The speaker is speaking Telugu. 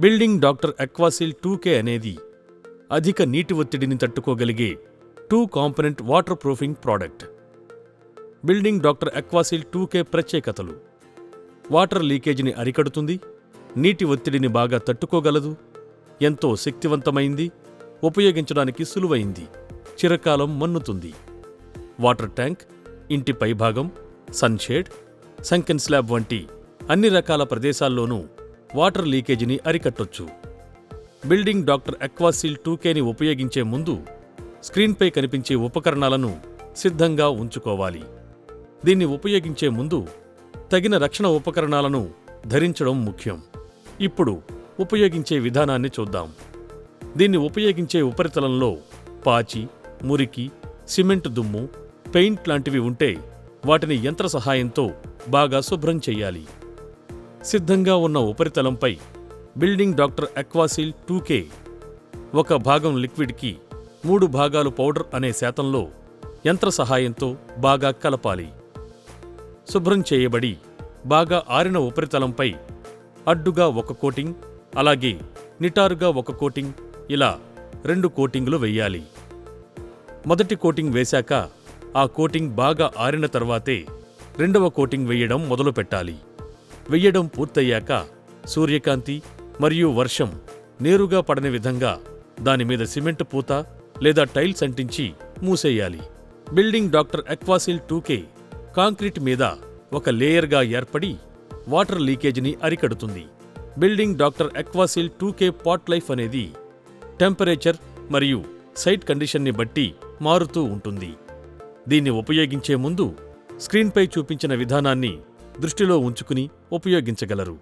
బిల్డింగ్ డాక్టర్ అక్వాసిల్ 2K అనేది అధిక నీటి ఒత్తిడిని తట్టుకోగలిగే 2 component water proofing product. Building doctor Aquasil 2K ప్రత్యేకతలు: వాటర్ లీకేజీని అరికడుతుంది, నీటి ఒత్తిడిని బాగా తట్టుకోగలదు, ఎంతో శక్తివంతమైంది, ఉపయోగించడానికి సులువైంది, చిరకాలం మన్నుతుంది. వాటర్ ట్యాంక్, ఇంటి పైభాగం, సన్షేడ్, సంకెన్ స్లాబ్ వంటి అన్ని రకాల ప్రదేశాల్లోనూ వాటర్ లీకేజీని అరికట్టొచ్చు. బిల్డింగ్ డాక్టర్ అక్వాసిల్ 2Kని ఉపయోగించే ముందు స్క్రీన్పై కనిపించే ఉపకరణాలను సిద్ధంగా ఉంచుకోవాలి. దీన్ని ఉపయోగించే ముందు తగిన రక్షణ ఉపకరణాలను ధరించడం ముఖ్యం. ఇప్పుడు ఉపయోగించే విధానాన్ని చూద్దాం. దీన్ని ఉపయోగించే ఉపరితలంలో పాచి, మురికి, సిమెంట్ దుమ్ము, పెయింట్ లాంటివి ఉంటే వాటిని యంత్ర సహాయంతో బాగా శుభ్రం చెయ్యాలి. సిద్ధంగా ఉన్న ఉపరితలంపై బిల్డింగ్ డాక్టర్ అక్వాసిల్ 2K 1 భాగం లిక్విడ్కి 3 భాగాలు పౌడర్ అనే శాతంలో యంత్ర సహాయంతో బాగా కలపాలి. శుభ్రం చేయబడి బాగా ఆరిన ఉపరితలంపై అడ్డుగా 1 కోటింగ్, అలాగే నిటారుగా 1 కోటింగ్, ఇలా 2 కోటింగులు వెయ్యాలి. మొదటి కోటింగ్ వేశాక ఆ కోటింగ్ బాగా ఆరిన తర్వాతే 2వ కోటింగ్ వెయ్యడం మొదలుపెట్టాలి. వెయ్యడం పూర్తయ్యాక సూర్యకాంతి మరియు వర్షం నేరుగా పడని విధంగా దానిమీద సిమెంట్ పూత లేదా టైల్స్ అంటించి మూసేయాలి. Building doctor Aquasil 2K concrete మీద ఒక లేయర్గా ఏర్పడి వాటర్ లీకేజీని అరికడుతుంది. Building doctor Aquasil 2K pot life అనేది టెంపరేచర్ మరియు సైట్ కండిషన్ని బట్టి మారుతూ ఉంటుంది. దీన్ని ఉపయోగించే ముందు స్క్రీన్పై చూపించిన విధానాన్ని దృష్టిలో ఉంచుకుని ఉపయోగించగలరు.